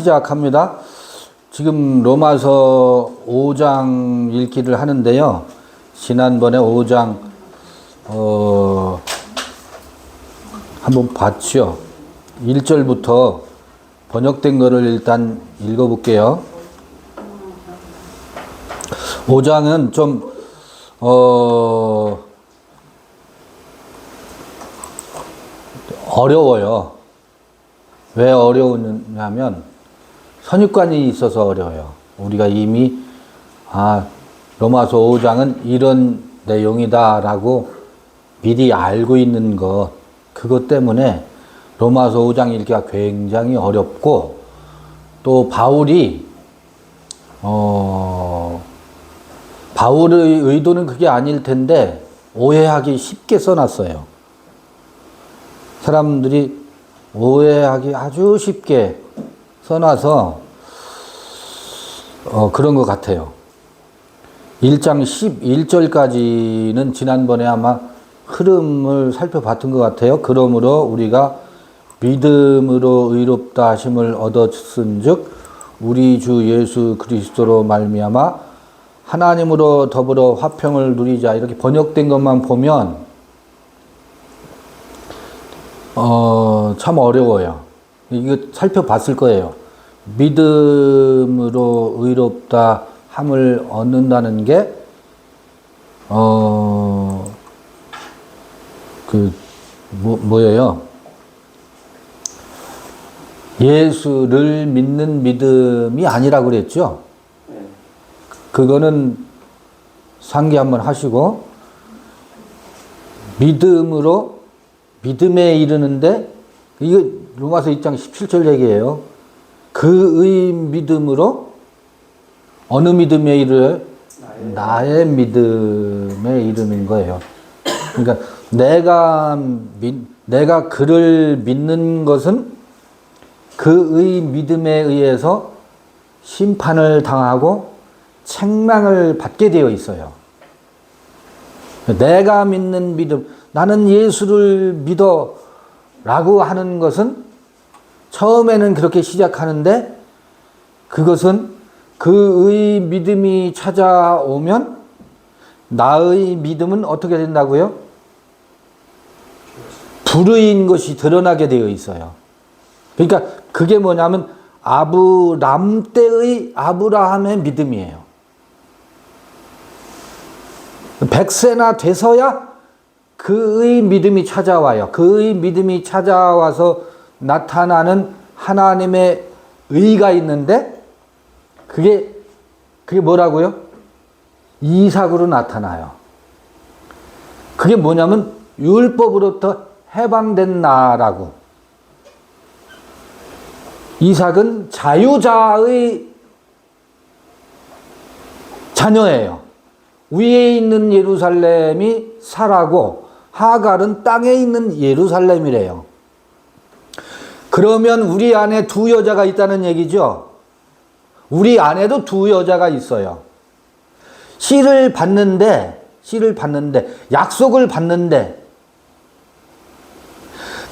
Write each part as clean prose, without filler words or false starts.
시작합니다. 지금 로마서 5장 읽기를 하는데요. 지난번에 5장 한번 봤죠. 1절부터 번역된 거를 일단 읽어볼게요. 5장은 좀 어려워요. 왜 어려우냐면 선입관이 있어서 어려워요. 우리가 이미 로마서 5장은 이런 내용이다라고 미리 알고 있는 것, 그것 때문에 로마서 5장 읽기가 굉장히 어렵고, 또 바울의 의도는 그게 아닐 텐데 오해하기 쉽게 써놨어요. 사람들이 오해하기 아주 쉽게 써놔서 그런 것 같아요. 1장 11절까지는 지난번에 아마 흐름을 살펴봤던 것 같아요. 그러므로 우리가 믿음으로 의롭다 하심을 얻었은즉 우리 주 예수 그리스도로 말미암아 하나님으로 더불어 화평을 누리자, 이렇게 번역된 것만 보면 참 어려워요. 이거 살펴봤을 거예요. 믿음으로 의롭다 함을 얻는다는 게 뭐예요? 예수를 믿는 믿음이 아니라고 그랬죠? 그거는 상기 한번 하시고, 믿음에 이르는데, 이거 로마서 2장 17절 얘기예요. 그의 믿음으로, 어느 믿음에 이르러? 나의 믿음에 이르는 거예요. 그러니까 내가 그를 믿는 것은 그의 믿음에 의해서 심판을 당하고 책망을 받게 되어 있어요. 내가 믿는 믿음, 나는 예수를 믿어 라고 하는 것은 처음에는 그렇게 시작하는데, 그것은 그의 믿음이 찾아오면 나의 믿음은 어떻게 된다고요? 불의인 것이 드러나게 되어 있어요. 그러니까 그게 뭐냐면 아브람 때의 아브라함의 믿음이에요. 100세나 돼서야 그의 믿음이 찾아와요. 그의 믿음이 찾아와서 나타나는 하나님의 의가 있는데, 그게 뭐라고요? 이삭으로 나타나요. 그게 뭐냐면 율법으로부터 해방된 나라고. 이삭은 자유자의 자녀예요. 위에 있는 예루살렘이 사라고 하갈은 땅에 있는 예루살렘이래요. 그러면 우리 안에 두 여자가 있다는 얘기죠. 우리 안에도 두 여자가 있어요. 씨를 받는데, 약속을 받는데,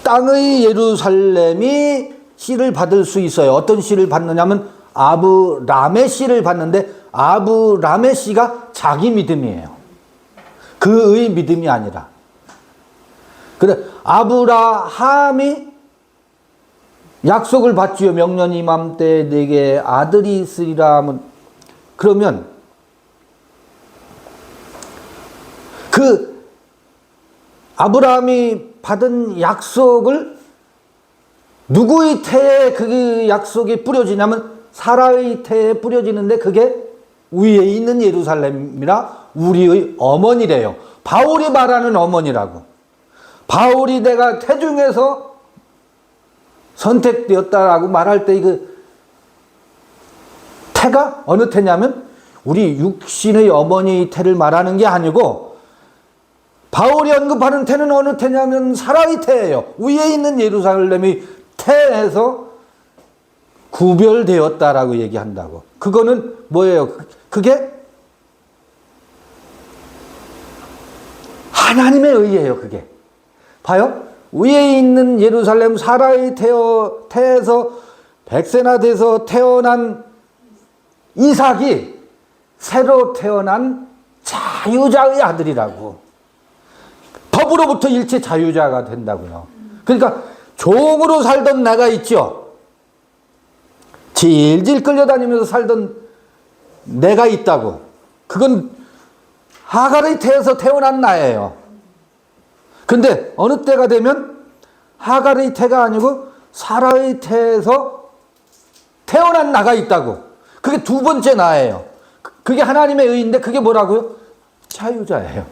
땅의 예루살렘이 씨를 받을 수 있어요. 어떤 씨를 받느냐면 아브람의 씨를 받는데, 아브람의 씨가 자기 믿음이에요. 그의 믿음이 아니라. 그래, 아브라함이 약속을 받지요. 명년 이맘때 내게 아들이 있으리라 하면, 그러면 그 아브라함이 받은 약속을 누구의 태에 그 약속이 뿌려지냐면 사라의 태에 뿌려지는데, 그게 위에 있는 예루살렘이라 우리의 어머니래요. 바울이 말하는 어머니라고. 바울이 내가 태중에서 선택되었다라고 말할 때 그 태가 어느 태냐면 우리 육신의 어머니 태를 말하는 게 아니고, 바울이 언급하는 태는 어느 태냐면 사라의 태예요. 위에 있는 예루살렘이 태에서 구별되었다라고 얘기한다고. 그거는 뭐예요? 그게 하나님의 의예요. 그게 봐요. 위에 있는 예루살렘 사라의 태에서 100세나 돼서 태어난 이삭이 새로 태어난 자유자의 아들이라고. 법으로부터 일체 자유자가 된다고요. 그러니까 종으로 살던 내가 있죠. 질질 끌려다니면서 살던 내가 있다고. 그건 하갈의 태에서 태어난 나예요. 근데 어느 때가 되면 하갈의 태가 아니고 사라의 태에서 태어난 나가 있다고. 그게 두 번째 나예요. 그게 하나님의 의인데 그게 뭐라고요? 자유자예요.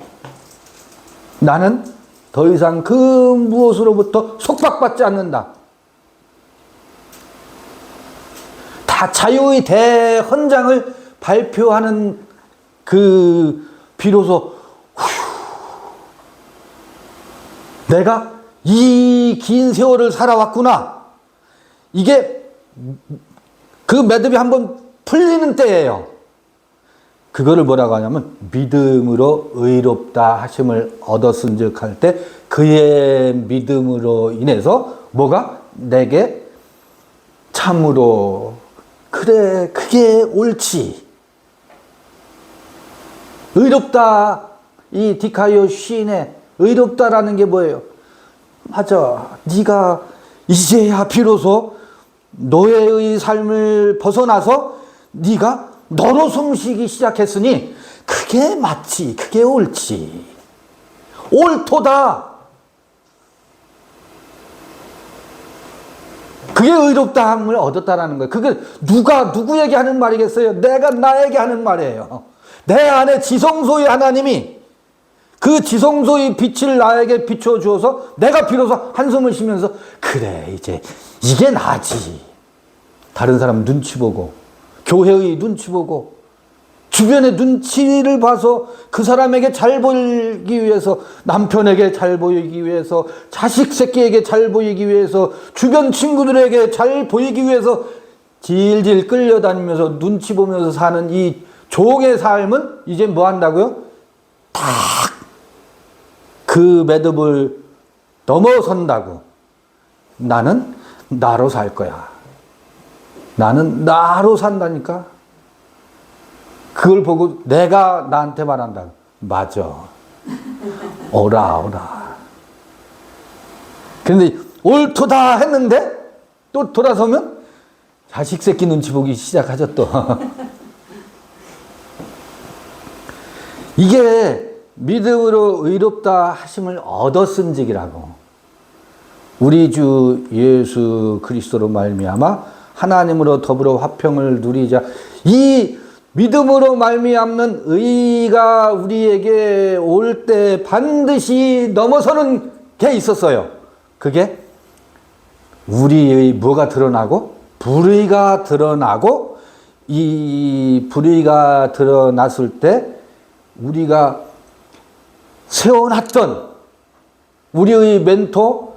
나는 더 이상 그 무엇으로부터 속박받지 않는다. 다 자유의 대헌장을 발표하는 그 비로소 내가 이 긴 세월을 살아왔구나. 이게 그 매듭이 한번 풀리는 때예요. 그거를 뭐라고 하냐면 믿음으로 의롭다 하심을 얻었은즉 할 때 그의 믿음으로 인해서 뭐가 내게 참으로 그래 그게 옳지. 의롭다. 이 디카이오 시인의 의롭다라는 게 뭐예요? 맞아. 네가 이제야 비로소 노예의 삶을 벗어나서 네가 너로 숨쉬기 시작했으니 그게 맞지. 그게 옳지. 옳도다. 그게 의롭다함을 얻었다라는 거예요. 그게 누가 누구에게 하는 말이겠어요? 내가 나에게 하는 말이에요. 내 안에 지성소의 하나님이 그 지성소의 빛을 나에게 비춰주어서 내가 비로소 한숨을 쉬면서 그래 이제 이게 나지. 다른 사람 눈치 보고 교회의 눈치 보고 주변의 눈치를 봐서 그 사람에게 잘 보이기 위해서 남편에게 잘 보이기 위해서 자식 새끼에게 잘 보이기 위해서 주변 친구들에게 잘 보이기 위해서 질질 끌려다니면서 눈치 보면서 사는 이 종의 삶은 이제 뭐 한다고요? 딱 그 매듭을 넘어선다고. 나는 나로 살 거야. 나는 나로 산다니까. 그걸 보고 내가 나한테 말한다. 맞아. 오라 오라. 그런데 옳도다 했는데 또 돌아서면 자식 새끼 눈치 보기 시작하죠 또. 이게 믿음으로 의롭다 하심을 얻었은직이라고. 우리 주 예수 그리스도로 말미암아 하나님으로 더불어 화평을 누리자. 이 믿음으로 말미암는 의가 우리에게 올 때 반드시 넘어서는 게 있었어요. 그게 우리의 뭐가 드러나고 불의가 드러나고 이 불의가 드러났을 때 우리가 세워놨던 우리의 멘토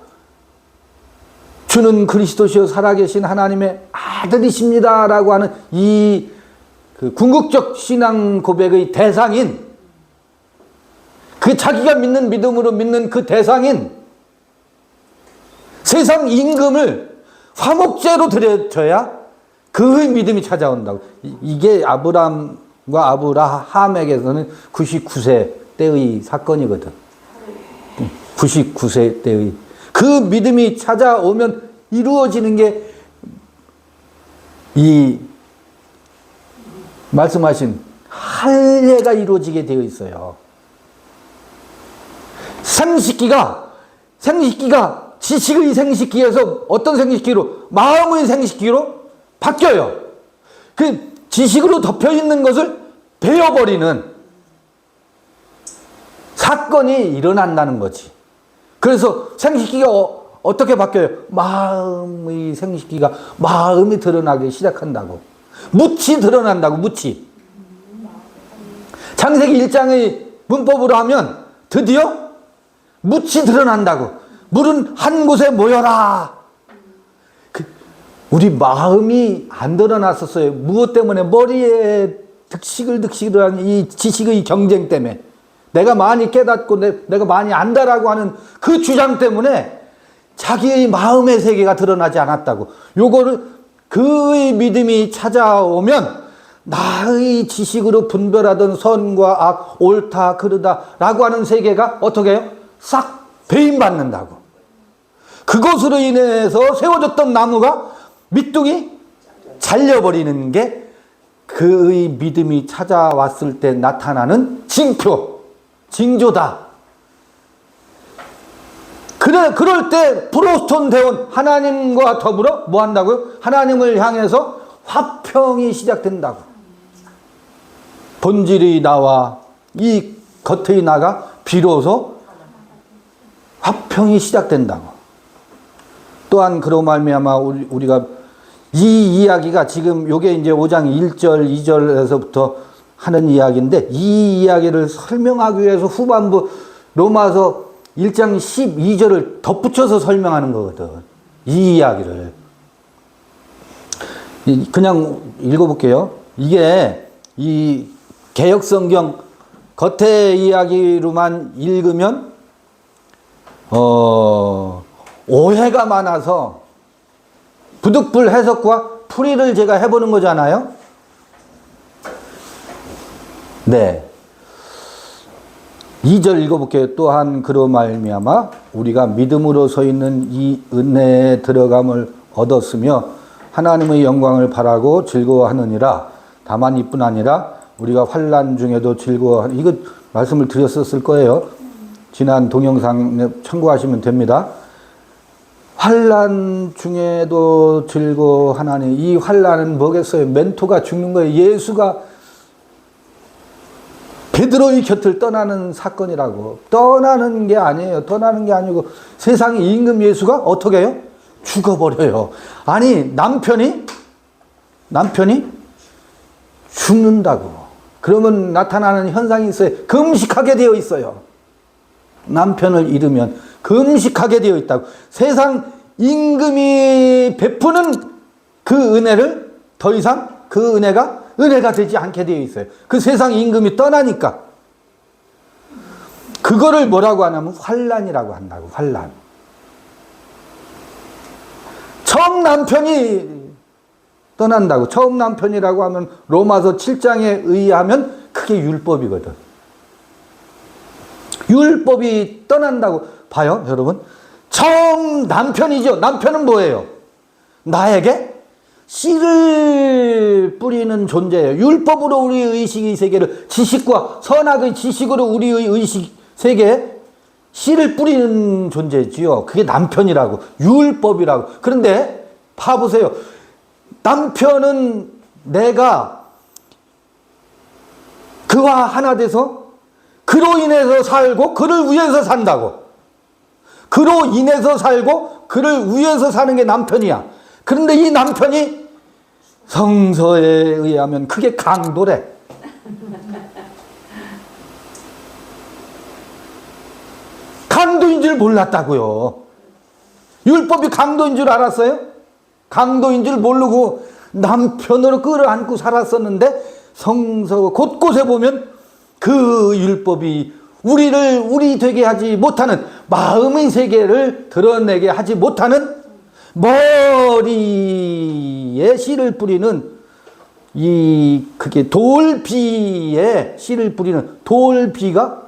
주는 그리스도시요 살아계신 하나님의 아들이십니다 라고 하는 이 그 궁극적 신앙 고백의 대상인 그 자기가 믿는 믿음으로 믿는 그 대상인 세상 임금을 화목제로 드려져야 그의 믿음이 찾아온다고. 이게 아브람과 아브라함에게서는 99세 때의 사건이거든. 99세 때의 그 믿음이 찾아오면 이루어지는 게 이 말씀하신 할례가 이루어지게 되어 있어요. 생식기가 지식의 생식기에서 어떤 생식기로? 마음의 생식기로 바뀌어요. 그 지식으로 덮여 있는 것을 베어버리는 사건이 일어난다는 거지. 그래서 생식기가 어떻게 바뀌어요? 마음의 생식기가 마음이 드러나기 시작한다고. 묻이 드러난다고. 묻이. 창세기 1장의 문법으로 하면 드디어 묻이 드러난다고. 물은 한 곳에 모여라. 우리 마음이 안 드러났었어요. 무엇 때문에? 머리에 득식을 하는 이 지식의 경쟁 때문에. 내가 많이 깨닫고 내가 많이 안다라고 하는 그 주장 때문에 자기의 마음의 세계가 드러나지 않았다고. 요거를 그의 믿음이 찾아오면 나의 지식으로 분별하던 선과 악, 옳다, 그르다 라고 하는 세계가 어떻게 해요? 싹 배임받는다고. 그것으로 인해서 세워졌던 나무가 밑둥이 잘려버리는 게 그의 믿음이 찾아왔을 때 나타나는 징표, 징조다. 그럴 때 프로스톤 대원, 하나님과 더불어 뭐 한다고요? 하나님을 향해서 화평이 시작된다고. 본질이 나와 이 겉의 나가 비로소 화평이 시작된다고. 또한 그로 말미암아 우리가 이 이야기가 지금 요게 이제 5장 1절, 2절에서부터 하는 이야기인데 이 이야기를 설명하기 위해서 후반부 로마서 1장 12절을 덧붙여서 설명하는 거거든. 이 이야기를. 그냥 읽어볼게요. 이게 이 개역성경 겉의 이야기로만 읽으면 오해가 많아서 부득불 해석과 풀이를 제가 해보는 거잖아요. 네. 2절 읽어볼게요. 또한 그로 말미암아 우리가 믿음으로 서 있는 이 은혜에 들어감을 얻었으며 하나님의 영광을 바라고 즐거워하느니라. 다만 이뿐 아니라 우리가 환난 중에도 즐거워하는, 이거 말씀을 드렸었을 거예요. 지난 동영상 참고하시면 됩니다. 환난 중에도 즐거워하나니, 이 환난은 뭐겠어요? 멘토가 죽는 거예요. 예수가 베드로의 곁을 떠나는 사건이라고. 떠나는 게 아니에요. 떠나는 게 아니고 세상의 임금 예수가 어떻게 해요? 죽어버려요. 아니 남편이 죽는다고. 그러면 나타나는 현상이 있어요. 금식하게 되어 있어요. 남편을 잃으면 금식하게 되어 있다고. 세상 임금이 베푸는 그 은혜를 더 이상 그 은혜가 되지 않게 되어 있어요. 그 세상 임금이 떠나니까. 그거를 뭐라고 하냐면 환난이라고 한다고. 환난. 처음 남편이 떠난다고. 처음 남편이라고 하면 로마서 7장에 의하면 그게 율법이거든. 율법이 떠난다고. 봐요, 여러분. 처음 남편이죠. 남편은 뭐예요? 나에게 씨를 뿌리는 존재예요. 율법으로 우리의 의식의 세계를, 지식과 선악의 지식으로 우리의 의식 세계에 씨를 뿌리는 존재지요. 그게 남편이라고. 율법이라고. 그런데 봐보세요. 남편은 내가 그와 하나 돼서 그로 인해서 살고 그를 위해서 산다고. 그로 인해서 살고 그를 위해서 사는 게 남편이야. 그런데 이 남편이 성서에 의하면 그게 강도래. 강도인 줄 몰랐다고요. 율법이 강도인 줄 알았어요? 강도인 줄 모르고 남편으로 끌어안고 살았었는데 성서 곳곳에 보면 그 율법이 우리 되게 하지 못하는, 마음의 세계를 드러내게 하지 못하는, 머리에 씨를 뿌리는 그게 돌비에 씨를 뿌리는 돌비가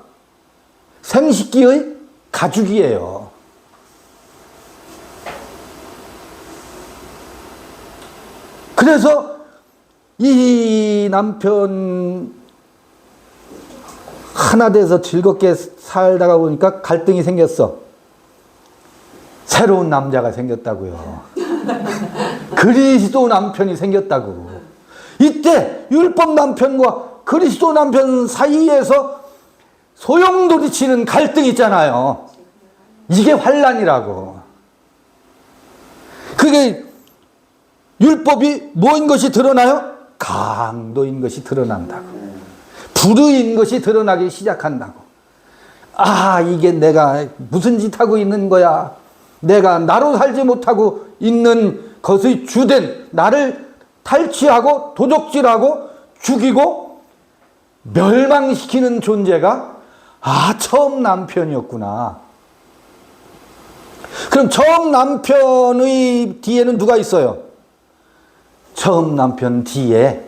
생식기의 가죽이에요. 그래서 이 남편 하나 돼서 즐겁게 살다가 보니까 갈등이 생겼어. 새로운 남자가 생겼다고요. 그리스도 남편이 생겼다고. 이때 율법 남편과 그리스도 남편 사이에서 소용돌이치는 갈등이 있잖아요. 이게 환난이라고. 그게 율법이 뭐인 것이 드러나요? 강도인 것이 드러난다고. 불의인 것이 드러나기 시작한다고. 아, 이게 내가 무슨 짓 하고 있는 거야. 내가 나로 살지 못하고 있는 것의 주된 나를 탈취하고 도적질하고 죽이고 멸망시키는 존재가 처음 남편이었구나. 그럼 처음 남편의 뒤에는 누가 있어요? 처음 남편 뒤에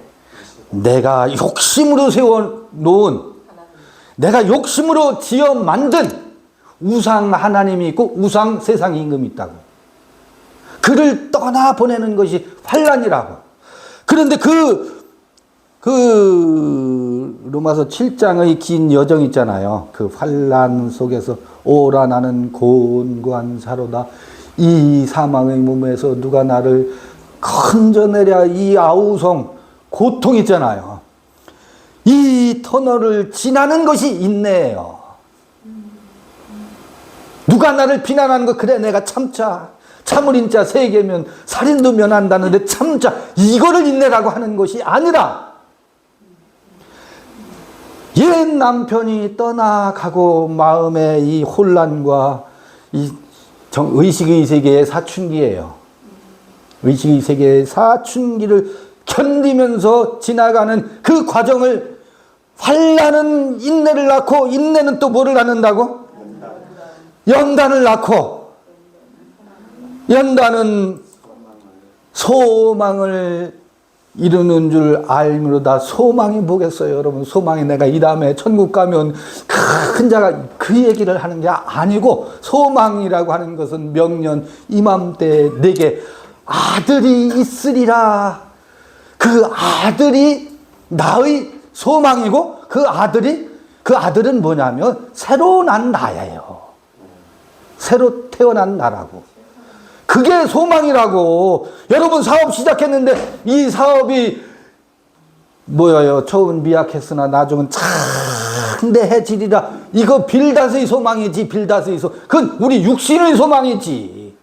내가 욕심으로 세워놓은, 내가 욕심으로 지어 만든 우상 하나님이 있고 우상 세상 임금이 있다고. 그를 떠나보내는 것이 환란이라고. 그런데 로마서 7장의 긴 여정 있잖아요. 그 환란 속에서 오라 나는 곤고한 사로다. 이 사망의 몸에서 누가 나를 건져내랴. 이 아우성 고통 있잖아요. 이 터널을 지나는 것이 인내예요. 누가 나를 비난하는 거, 그래 내가 참자. 참을 인자 3개면 살인도 면한다는데 참자. 이거를 인내라고 하는 것이 아니라, 옛 남편이 떠나가고 마음의 이 혼란과 이 의식의 세계의 사춘기예요. 의식의 세계의 사춘기를 견디면서 지나가는 그 과정을, 환란은 인내를 낳고, 인내는 또 뭐를 낳는다고? 연단을 낳고, 연단은 소망을 이루는 줄 알미로다. 소망이 뭐겠어요, 여러분? 소망이 내가 이 다음에 천국 가면 큰 자가, 그 얘기를 하는 게 아니고, 소망이라고 하는 것은 명년 이맘때 내게 아들이 있으리라. 그 아들이 나의 소망이고, 그 아들은 뭐냐면 새로 난 나예요. 새로 태어난 나라고. 그게 소망이라고. 여러분 사업 시작했는데 이 사업이 뭐예요? 처음은 미약했으나 나중은 창대해지리라. 이거 빌닷의 소망이지. 빌닷의 그건 우리 육신의 소망이지.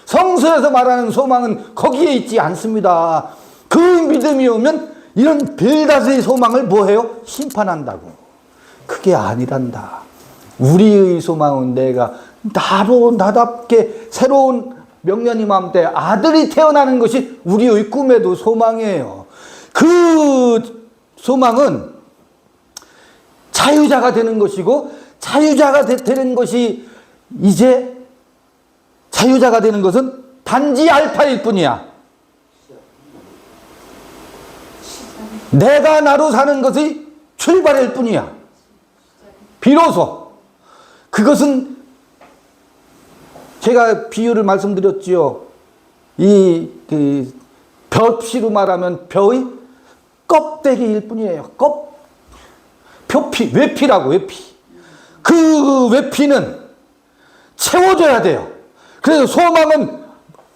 성서에서 말하는 소망은 거기에 있지 않습니다. 그 믿음이 오면 이런 빌닷의 소망을 뭐해요? 심판한다고. 그게 아니란다. 우리의 소망은 내가 나로 나답게 새로운 명년 이맘때 아들이 태어나는 것이 우리의 꿈에도 소망이에요. 그 소망은 자유자가 되는 것이고, 자유자가 되는 것이, 이제 자유자가 되는 것은 단지 알파일 뿐이야. 내가 나로 사는 것의 출발일 뿐이야. 비로소 그것은, 제가 비유를 말씀드렸지요. 벼피로 말하면 벼의 껍데기일 뿐이에요. 표피, 외피라고, 외피. 그 외피는 채워줘야 돼요. 그래서 소망은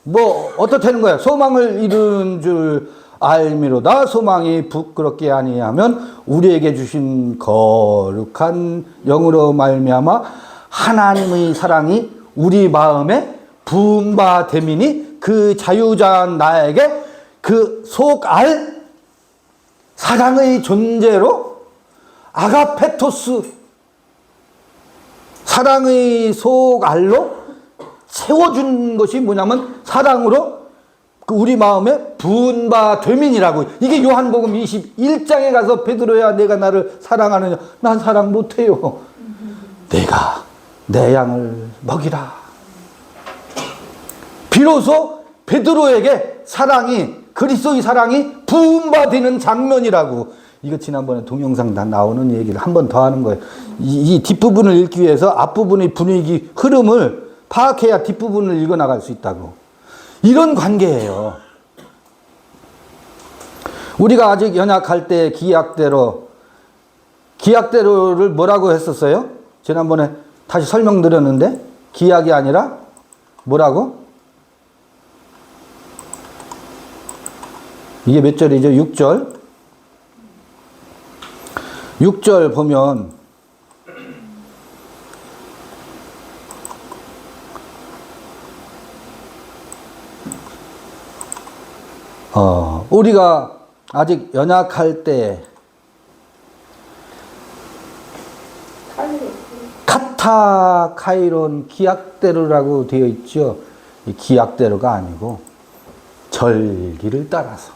뭐 어떻다는 거야? 소망을 이룬 줄 알미로다. 소망이 부끄럽게 아니하면 우리에게 주신 거룩한 영으로 말미암아 하나님의 사랑이 우리 마음에 부은 바 됨이니, 그 자유자한 나에게 그 속알 사랑의 존재로, 아가페토스 사랑의 속알로 채워준 것이 뭐냐면 사랑으로 그 우리 마음에 부은 바 됨이니라고. 이게 요한복음 21장에 가서 베드로야 내가 나를 사랑하느냐. 난 사랑 못해요. 내가 내 양을 먹이라. 비로소 베드로에게 사랑이, 그리스도의 사랑이 부은 바 되는 장면이라고. 이거 지난번에 동영상 다 나오는 얘기를 한 번 더 하는 거예요. 이 뒷부분을 읽기 위해서 앞부분의 분위기, 흐름을 파악해야 뒷부분을 읽어나갈 수 있다고. 이런 관계예요. 우리가 아직 연약할 때 기약대로를 뭐라고 했었어요? 지난번에 다시 설명드렸는데, 기약이 아니라 뭐라고? 이게 몇 절이죠? 6절. 6절 보면 우리가 아직 연약할 때 카타카이론 기약대로라고 되어 있죠. 이 기약대로가 아니고 절기를 따라서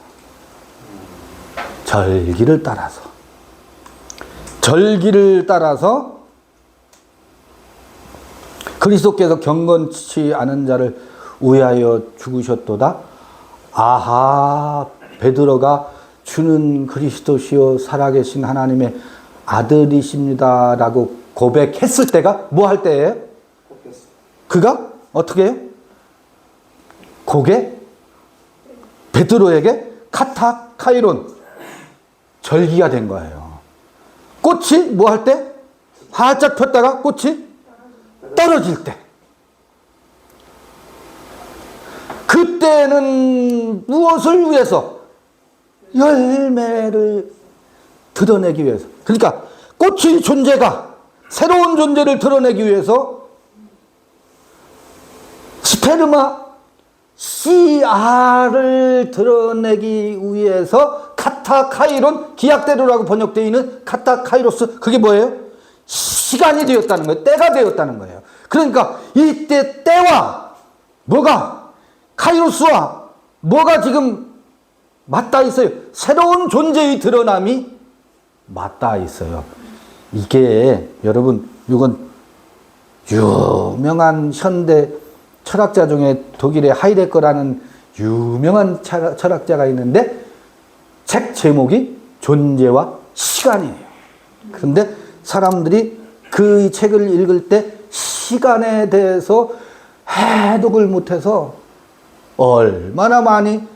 그리스도께서 경건치 않은 자를 위하여 죽으셨도다. 아하 베드로가 주는 그리스도시요 살아계신 하나님의 아들이십니다라고 고백했을 때가 뭐 할 때예요? 그가 어떻게 해요? 고개 베드로에게 카타카이론 절기가 된 거예요. 꽃이 뭐 할 때? 활짝 폈다가 꽃이 떨어질 때. 그때는 무엇을 위해서? 열매를 드러내기 위해서. 그러니까 꽃의 존재가 새로운 존재를 드러내기 위해서 스페르마 씨알을 드러내기 위해서 카타카이론, 기약대로라고 번역되어 있는 카타카이로스, 그게 뭐예요? 시간이 되었다는 거예요. 때가 되었다는 거예요. 그러니까 이때 때와 뭐가 카이로스와 뭐가 지금 맞닿아 있어요? 새로운 존재의 드러남이 맞닿아 있어요. 이게 여러분, 이건 유명한 현대 철학자 중에 독일의 하이데거라는 유명한 철학자가 있는데 책 제목이 존재와 시간이에요. 그런데 사람들이 그 책을 읽을 때 시간에 대해서 해독을 못해서 얼마나 많이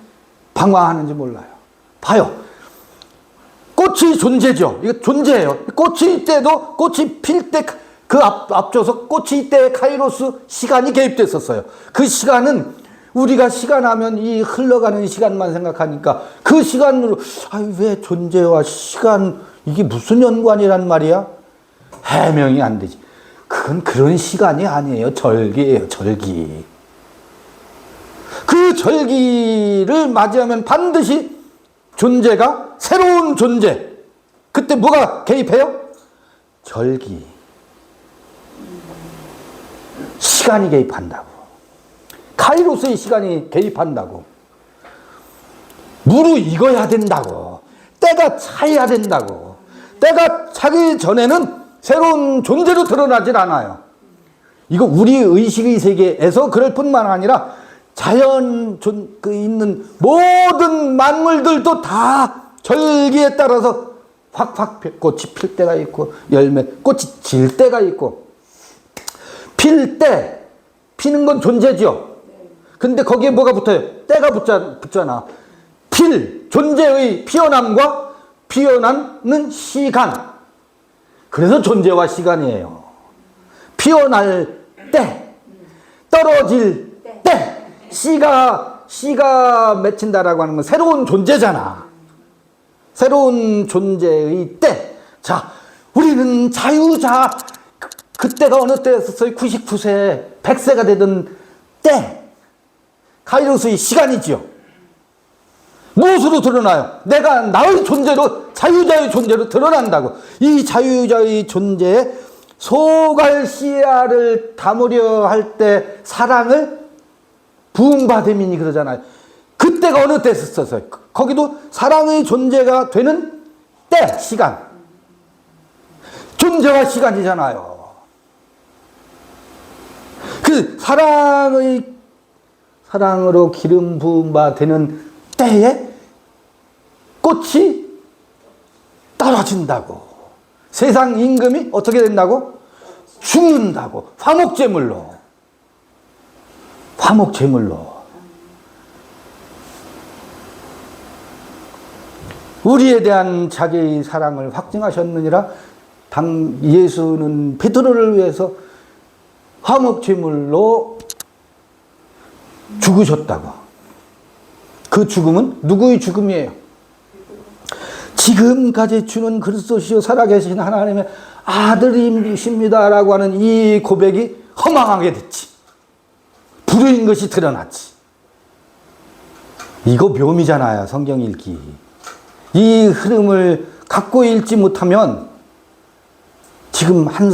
방황하는지 몰라요. 봐요. 꽃이 존재죠. 이거 존재예요. 꽃이 때도 꽃이 필 때 그 앞서서 꽃이 때의 카이로스 시간이 개입됐었어요. 그 시간은 우리가 시간하면 이 흘러가는 시간만 생각하니까 그 시간으로 왜 존재와 시간 이게 무슨 연관이란 말이야? 해명이 안 되지. 그건 그런 시간이 아니에요. 절기예요. 절기. 그 절기를 맞이하면 반드시 존재가 새로운 존재. 그때 뭐가 개입해요? 절기. 시간이 개입한다고. 카이로스의 시간이 개입한다고. 무르익어야 된다고. 때가 차야 된다고. 때가 차기 전에는 새로운 존재로 드러나질 않아요. 이거 우리 의식의 세계에서 그럴 뿐만 아니라 자연 있는 모든 만물들도 다 절기에 따라서 확확 꽃이 필 때가 있고 열매, 꽃이 질 때가 있고. 필 때, 피는 건 존재죠. 근데 거기에 뭐가 붙어요? 때가 붙잖아. 존재의 피어남과 피어나는 시간. 그래서 존재와 시간이에요. 피어날 때, 떨어질 때, 씨가 맺힌다라고 하는 건 새로운 존재잖아. 새로운 존재의 때. 자, 우리는 자유자. 그때가 어느 때였었어요? 99세, 100세가 되던 때. 카이로스의 시간이지요. 무엇으로 드러나요? 내가 나의 존재로, 자유자의 존재로 드러난다고. 이 자유자의 존재에 소갈 씨알을 담으려 할 때 사랑을 부흥받음이니 그러잖아요. 그때가 어느 때였었어요? 거기도 사랑의 존재가 되는 때, 시간. 존재와 시간이잖아요. 그 사랑으로 기름 부음바 되는 때에 꽃이 떨어진다고. 세상 임금이 어떻게 된다고? 죽는다고. 화목제물로. 우리에 대한 자기의 사랑을 확증하셨느니라. 예수는 베드로를 위해서 화목제물로 죽으셨다고. 그 죽음은 누구의 죽음이에요? 지금까지 주는 그리스도시요 살아계신 하나님의 아들이십니다라고 하는 이 고백이 허망하게 됐지. 불의인 것이 드러났지. 이거 묘미잖아요. 성경 읽기. 이 흐름을 갖고 읽지 못하면 지금 한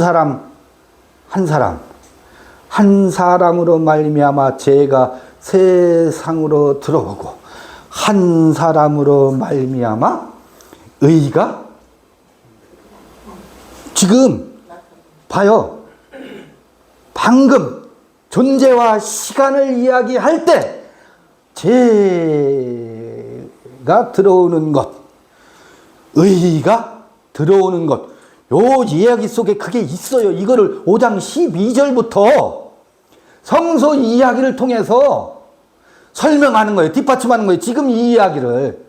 사람으로 말미암아 죄가 세상으로 들어오고 한 사람으로 말미암아 의가 지금 봐요. 방금 존재와 시간을 이야기할 때 불의가 들어오는 것, 의가 들어오는 것, 요 이야기 속에 그게 있어요. 이거를 5장 12절부터 성서 이야기를 통해서 설명하는 거예요. 뒷받침하는 거예요. 지금 이 이야기를.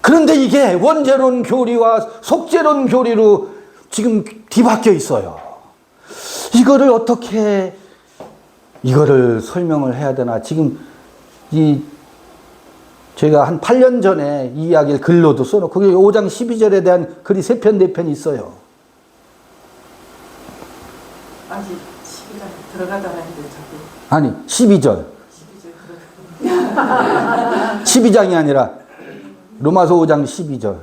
그런데 이게 원죄론 교리와 속죄론 교리로 지금 뒤바뀌어 있어요. 이거를 어떻게 이거를 설명을 해야 되나. 지금 제가 한 8년 전에 이 이야기를 글로도 써놓고 그게 5장 12절에 대한 글이 3편 4편 있어요. 아직 12장 들어가다가 했는데 저기. 아니 12절 12장이 아니라 로마서 5장 12절.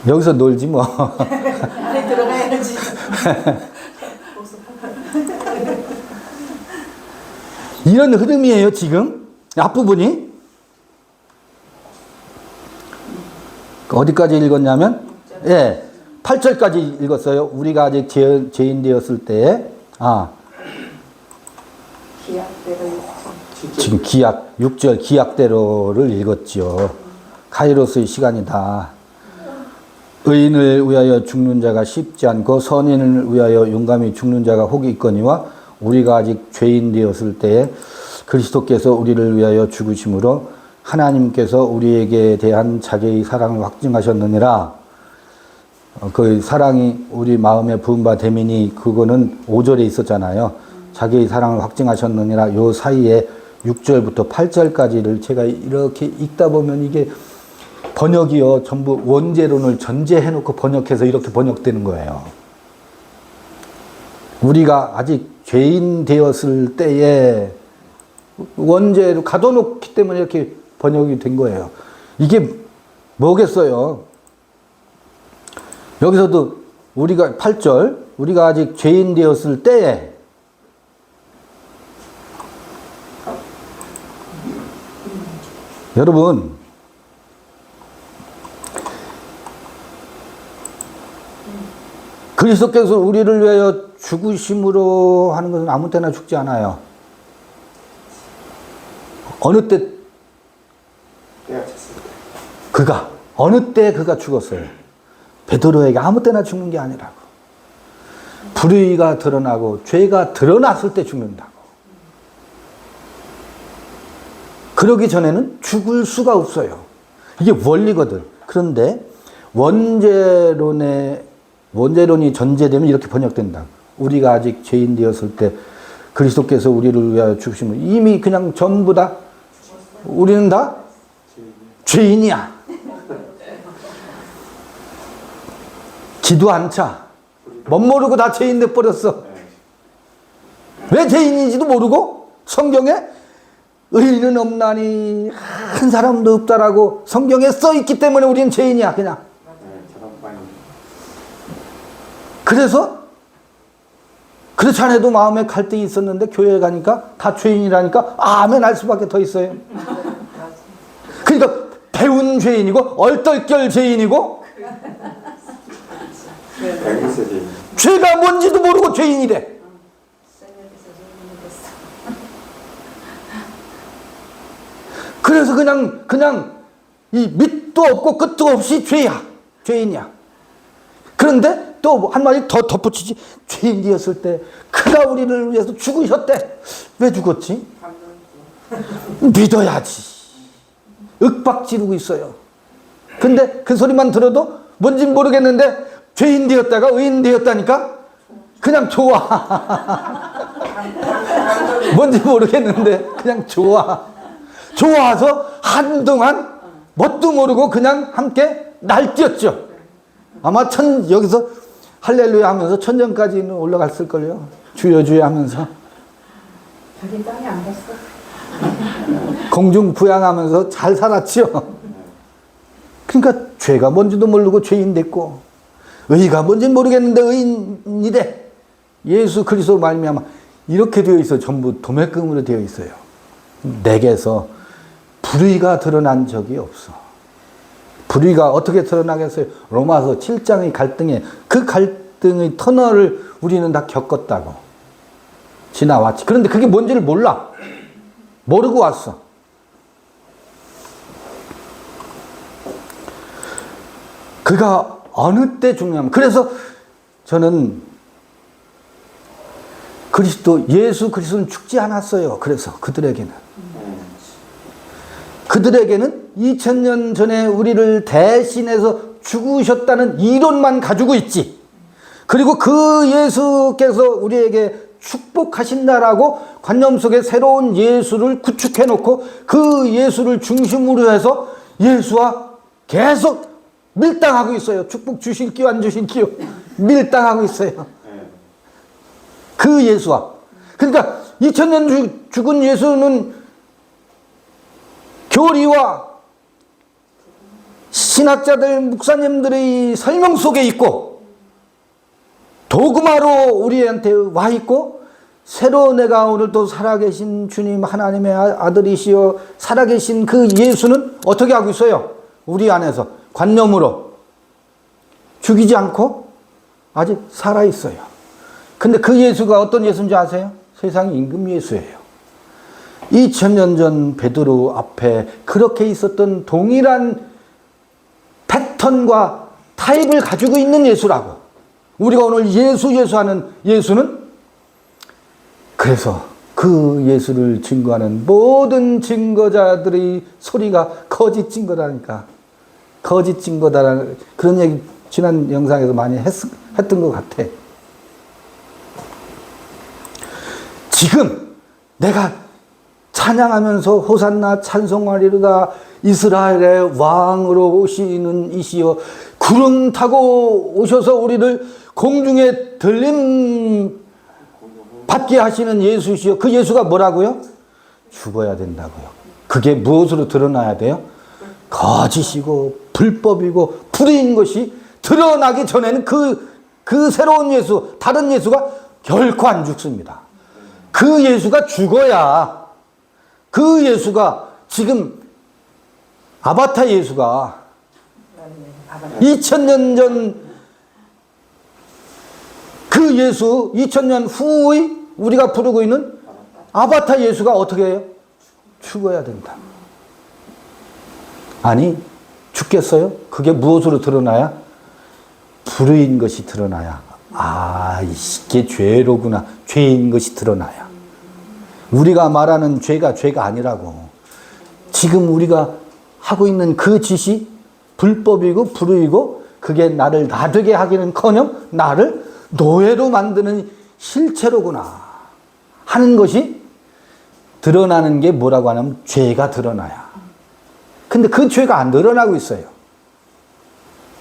여기서 놀지 뭐. 안에 들어가야지. 이런 흐름이에요 지금. 앞부분이 어디까지 읽었냐면 8절까지 읽었어요. 우리가 아직 죄인 되었을 때에 지금 기약 6절 기약대로를 읽었죠. 카이로스의 시간이다. 의인을 위하여 죽는 자가 쉽지 않고 선인을 위하여 용감히 죽는 자가 혹 있거니와 우리가 아직 죄인 되었을 때에 그리스도께서 우리를 위하여 죽으심으로 하나님께서 우리에게 대한 자기의 사랑을 확증하셨느니라. 그 사랑이 우리 마음에 부은 바 되미니 그거는 5절에 있었잖아요. 자기의 사랑을 확증하셨느니라. 요 사이에 6절부터 8절까지를 제가 이렇게 읽다 보면 이게 번역이요 전부 원죄론을 전제해놓고 번역해서 이렇게 번역되는 거예요. 우리가 아직 죄인 되었을 때에 원죄로 가둬놓기 때문에 이렇게 번역이 된 거예요. 이게 뭐겠어요? 여기서도 우리가 8절 우리가 아직 죄인 되었을 때에 여러분 그리스도께서 우리를 위하여 죽으심으로 하는 것은 아무 때나 죽지 않아요. 어느 때 어느 때 그가 죽었어요. 베드로에게 아무 때나 죽는 게 아니라고. 불의가 드러나고 죄가 드러났을 때 죽는다고. 그러기 전에는 죽을 수가 없어요. 이게 원리거든. 그런데 원죄론이 전제되면 이렇게 번역된다. 우리가 아직 죄인 되었을 때 그리스도께서 우리를 위하여 죽으시면 이미 그냥 전부 다 우리는 다 죄인이야. 기도 안 차. 멋모르고 다 죄인 돼 버렸어. 왜 죄인인지도 모르고 성경에 의인은 없나니 한 사람도 없다라고 성경에 써 있기 때문에 우리는 죄인이야 그냥. 그래서 그렇지 않아도 마음에 갈등이 있었는데 교회에 가니까 다 죄인이라니까 아멘 할 수밖에 더 있어요. 그러니까 배운 죄인이고 얼떨결 죄인이고 죄가 뭔지도 모르고 죄인이래. 그래서 그냥 이 밑도 없고 끝도 없이 죄인이야. 그런데 또 한마디 더 덧붙이지. 죄인이었을 때 그가 우리를 위해서 죽으셨대. 왜 죽었지? 믿어야지. 윽박 지르고 있어요. 근데 그 소리만 들어도 뭔진 모르겠는데 죄인 되었다가 의인 되었다니까 그냥 좋아. 뭔지 모르겠는데 그냥 좋아. 좋아서 한동안 뭣도 모르고 그냥 함께 날뛰었죠. 아마 여기서 할렐루야 하면서 천정까지는 올라갔을걸요. 주여 주여 하면서. 자기 땅에 안 갔어. 공중 부양하면서 잘 살았죠. 그러니까 죄가 뭔지도 모르고 죄인 됐고 의가 뭔지는 모르겠는데 의인이 돼. 예수 그리스도 말미암아 이렇게 되어 있어요. 전부 도매금으로 되어 있어요. 내게서 불의가 드러난 적이 없어. 불의가 어떻게 드러나겠어요? 로마서 7장의 갈등에 그 갈등의 터널을 우리는 다 겪었다고. 지나왔지. 그런데 그게 뭔지를 몰라. 모르고 왔어. 그가 어느 때 죽냐면, 그래서 저는 예수 그리스도는 죽지 않았어요. 그래서 그들에게는 2000년 전에 우리를 대신해서 죽으셨다는 이론만 가지고 있지. 그리고 그 예수께서 우리에게 축복하신다라고 관념 속에 새로운 예수를 구축해 놓고 그 예수를 중심으로 해서 예수와 계속 밀당하고 있어요. 축복 주실기요 안 주실기요 밀당하고 있어요. 그 예수와. 그러니까 2000년 죽은 예수는 교리와 신학자들, 목사님들의 설명 속에 있고 도그마로 우리한테 와 있고, 새로 내가 오늘 또 살아계신 주님 하나님의 아들이시여 살아계신 그 예수는 어떻게 하고 있어요? 우리 안에서 관념으로 죽이지 않고 아직 살아있어요. 근데 그 예수가 어떤 예수인지 아세요? 세상 임금 예수예요. 2000년 전 베드로 앞에 그렇게 있었던 동일한 패턴과 타입을 가지고 있는 예수라고. 우리가 오늘 예수하는 예수는, 그래서 그 예수를 증거하는 모든 증거자들의 소리가 거짓 증거다니까. 거짓 증거다라는 그런 얘기 지난 영상에서 많이 했던 것 같아. 지금 내가 찬양하면서 호산나 찬송하리로다 이스라엘의 왕으로 오시는 이시여 구름 타고 오셔서 우리를 공중에 들림 받게 하시는 예수시여, 그 예수가 뭐라고요? 죽어야 된다고요. 그게 무엇으로 드러나야 돼요? 거짓이고 불법이고 불의인 것이 드러나기 전에는 그 새로운 예수, 다른 예수가 결코 안 죽습니다. 그 예수가 죽어야, 그 예수가 지금 아바타 예수가 2000년 전 그 예수, 2000년 후의 우리가 부르고 있는 아바타 예수가 어떻게 해요? 죽어야 된다. 아니, 죽겠어요? 그게 무엇으로 드러나야? 불의인 것이 드러나야. 아, 이게 죄로구나. 죄인 것이 드러나야. 우리가 말하는 죄가 아니라고. 지금 우리가 하고 있는 그 짓이 불법이고 불의이고, 그게 나를 나되게 하기는커녕 나를 노예로 만드는 실체로구나 하는 것이 드러나는 게 뭐라고 하냐면 죄가 드러나야. 근데 그 죄가 안 드러나고 있어요.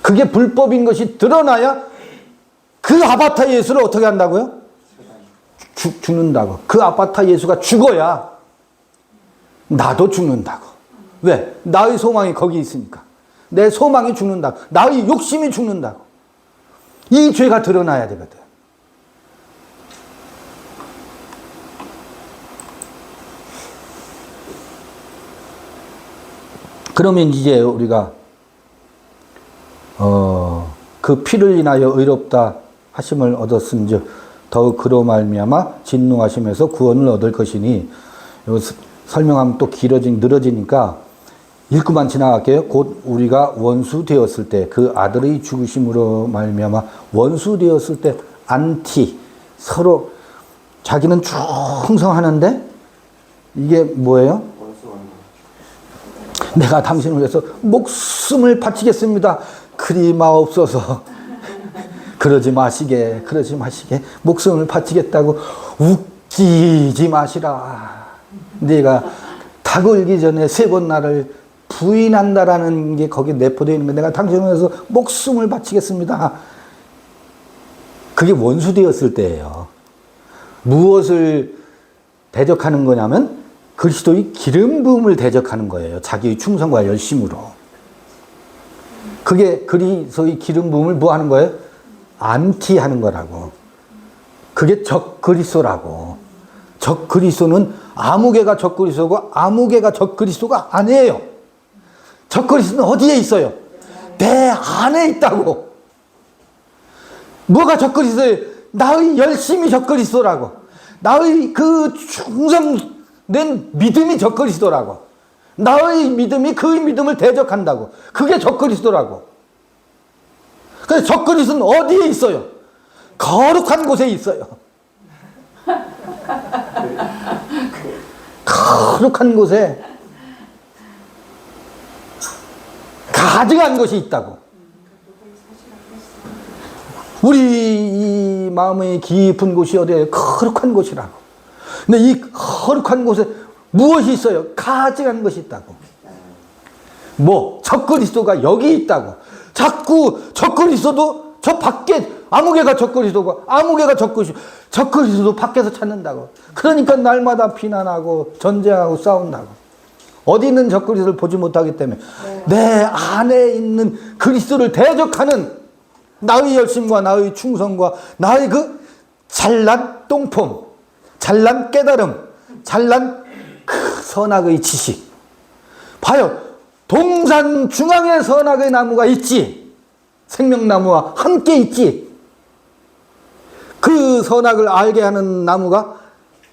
그게 불법인 것이 드러나야 그 아바타 예수를 어떻게 한다고요? 죽는다고. 그 아바타 예수가 죽어야 나도 죽는다고. 왜? 나의 소망이 거기 있으니까. 내 소망이 죽는다고. 나의 욕심이 죽는다고. 이 죄가 드러나야 되거든. 그러면 이제 우리가 그 피를 인하여 의롭다 하심을 얻었은즉 더욱 그로 말미암아 진노하심에서 구원을 얻을 것이니, 설명하면 또 늘어지니까 읽고만 지나갈게요. 곧 우리가 원수 되었을 때, 그 아들의 죽으심으로 말미암아 원수 되었을 때, 안티, 서로 자기는 충성하는데 이게 뭐예요? 내가 당신을 위해서 목숨을 바치겠습니다. 그리 마옵소서. 그러지 마시게. 목숨을 바치겠다고 웃기지 마시라. 네가 닭 울기 전에 3번 나를 부인한다라는 게 거기 내포되어 있는 거. 내가 당신을 위해서 목숨을 바치겠습니다. 그게 원수 되었을 때예요. 무엇을 대적하는 거냐면 그리스도의 기름 부음을 대적하는 거예요. 자기의 충성과 열심으로. 그게 그리스도의 기름 부음을 뭐 하는 거예요? 안티하는 거라고. 그게 적그리스도라고. 적그리스도는 아무개가 적그리스도고 아무개가 적그리스도가 아니에요. 적그리스도는 어디에 있어요? 내 안에 있다고. 뭐가 적그리스도예요? 나의 열심이 적그리스도라고. 나의 그 충성된 믿음이 적그리스도라고. 나의 믿음이 그의 믿음을 대적한다고. 그게 적그리스도라고. 그래서 적그리스도는 어디에 있어요? 거룩한 곳에 있어요. 거룩한 곳에 가증한 것이 있다고. 우리 이 마음의 깊은 곳이 어디예요? 거룩한 곳이라고. 근데 이 거룩한 곳에 무엇이 있어요? 가증한 것이 있다고. 뭐 적그리스도가 여기 있다고. 자꾸 적그리스도도 저 밖에, 아무개가 적그리스도고 아무개가 적그리스도 밖에서 찾는다고. 그러니까 날마다 비난하고 전쟁하고 싸운다고. 어디 있는 적그리스도를 보지 못하기 때문에 내 안에 있는 그리스도를 대적하는 나의 열심과 나의 충성과 나의 그 잘난 똥폼, 잘난 깨달음, 잘난 그 선악의 지식. 봐요. 동산 중앙에 선악의 나무가 있지. 생명나무와 함께 있지. 그 선악을 알게 하는 나무가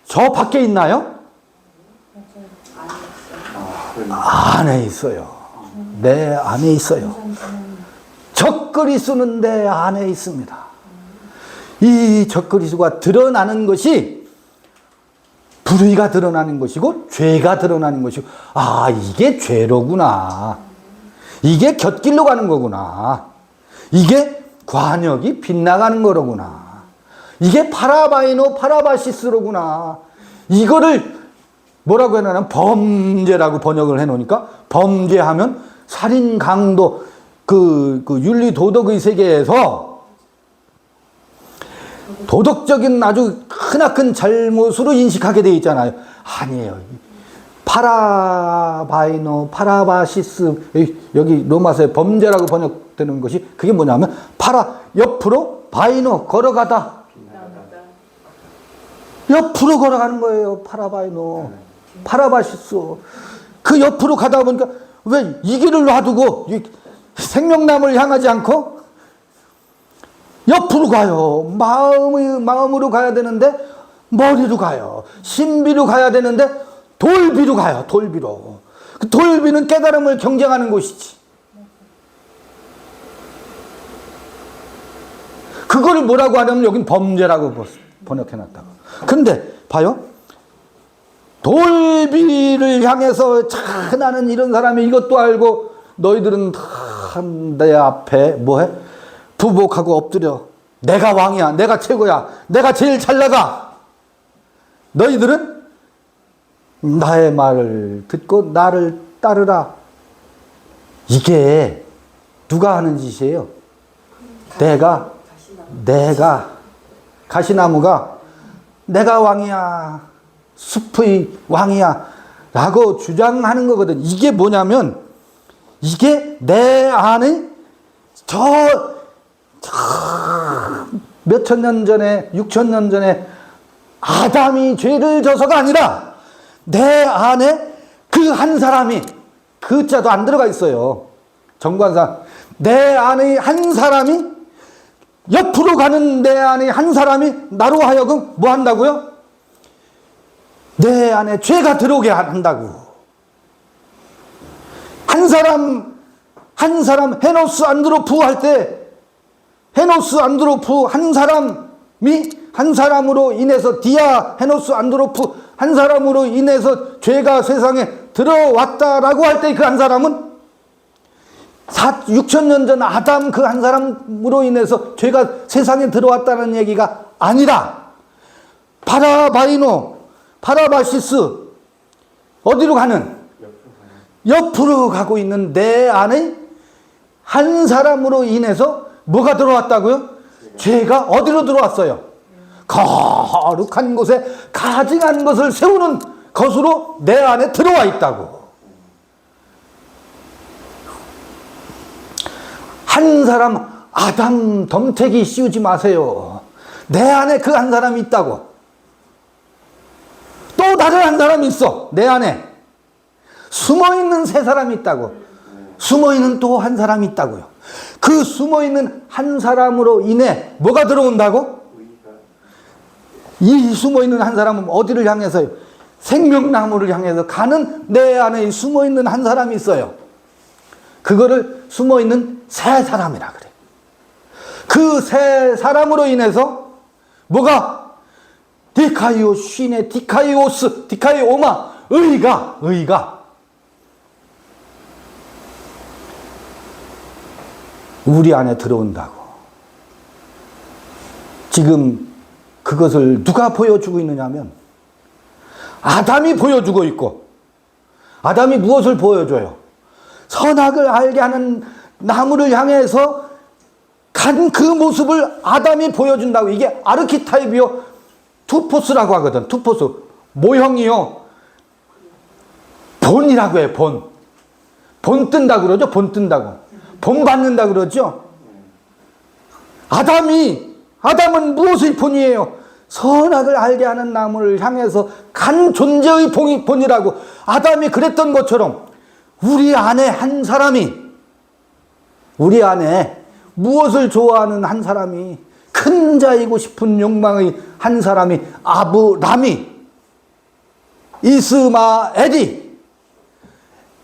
저 밖에 있나요? 안에 있어요. 내 안에 있어요. 적그리스도는 내 안에 있습니다. 이 적그리스도가 드러나는 것이 불의가 드러나는 것이고 죄가 드러나는 것이고, 아, 이게 죄로구나. 이게 곁길로 가는 거구나. 이게 관역이 빗나가는 거로구나. 이게 파라바이노 파라바시스로구나. 이거를 뭐라고 해놓으면 범죄라고 번역을 해놓으니까, 범죄하면 살인, 강도, 그 윤리 도덕의 세계에서 도덕적인 아주 크나큰 잘못으로 인식하게 되어 있잖아요. 아니에요. 파라바이노 파라바시스, 여기 로마서에 범죄라고 번역되는 것이 그게 뭐냐면 옆으로 바이노 걸어가다. 옆으로 걸어가는 거예요. 파라바이노 파라바시스. 그 옆으로 가다 보니까 왜 이 길을 놔두고 생명나무를 향하지 않고 옆으로 가요. 마음으로 가야 되는데 머리로 가요. 신비로 가야 되는데 돌비로 가요. 돌비로. 그 돌비는 깨달음을 경쟁하는 곳이지. 그거를 뭐라고 하냐면 여긴 범죄라고 번역해놨다고. 근데 봐요. 돌비를 향해서 나는 이런 사람이 이것도 알고, 너희들은 다 내 앞에 뭐해? 부복하고 엎드려. 내가 왕이야. 내가 최고야. 내가 제일 잘 나가. 너희들은 나의 말을 듣고 나를 따르라. 이게 누가 하는 짓이에요? 내가 가시나무가 내가 왕이야. 숲의 왕이야. 라고 주장하는 거거든. 이게 뭐냐면, 이게 내 안에 몇천 년 전에, 6천 년 전에 아담이 죄를 져서가 아니라 내 안에 그 한 사람이, 그 자도 안 들어가 있어요. 정관상. 내 안에 한 사람이, 옆으로 가는 내 안에 한 사람이 나로 하여금 뭐 한다고요? 내 안에 죄가 들어오게 한다고. 한 사람 헤노스 안드로프 할 때, 헤노스 안드로프 한 사람이 한 사람으로 인해서, 디아 헤노스 안드로프 한 사람으로 인해서 죄가 세상에 들어왔다라고 할 때 그 한 사람은 6,000년 전 아담 그 한 사람으로 인해서 죄가 세상에 들어왔다는 얘기가 아니라, 파라바이노 파라바시스, 어디로 가는? 옆으로 가고 있는 내 안에 한 사람으로 인해서 뭐가 들어왔다고요? 죄가 어디로 들어왔어요? 거룩한 곳에 가증한 것을 세우는 것으로 내 안에 들어와 있다고. 한 사람 아담 덤태기 씌우지 마세요. 내 안에 그 한 사람이 있다고. 또 다른 한 사람이 있어. 내 안에 숨어있는 세 사람이 있다고. 숨어있는 또 한 사람이 있다고요. 그 숨어있는 한 사람으로 인해 뭐가 들어온다고? 이 숨어있는 한 사람은 어디를 향해서요? 생명나무를 향해서 가는 내 안에 숨어있는 한 사람이 있어요. 그거를 숨어있는 세 사람이라 그래. 그 세 사람으로 인해서 뭐가? 디카이오 쉰의 디카이오스, 디카이오마, 의가 우리 안에 들어온다고. 지금 그것을 누가 보여주고 있느냐면 아담이 보여주고 있고, 아담이 무엇을 보여줘요? 선악을 알게 하는 나무를 향해서 간 그 모습을 아담이 보여준다고. 이게 아르키타입이요, 투포스라고 하거든. 투포스 모형이요, 본이라고 해요. 본 뜬다 그러죠. 본 뜬다고, 본 받는다 그러죠. 아담은 무엇의 본이에요? 선악을 알게 하는 나무를 향해서 간 존재의 본이라고. 아담이 그랬던 것처럼 우리 안에 한 사람이, 우리 안에 무엇을 좋아하는 한 사람이, 큰 자이고 싶은 욕망의 한 사람이, 아브람이, 이스마엘이,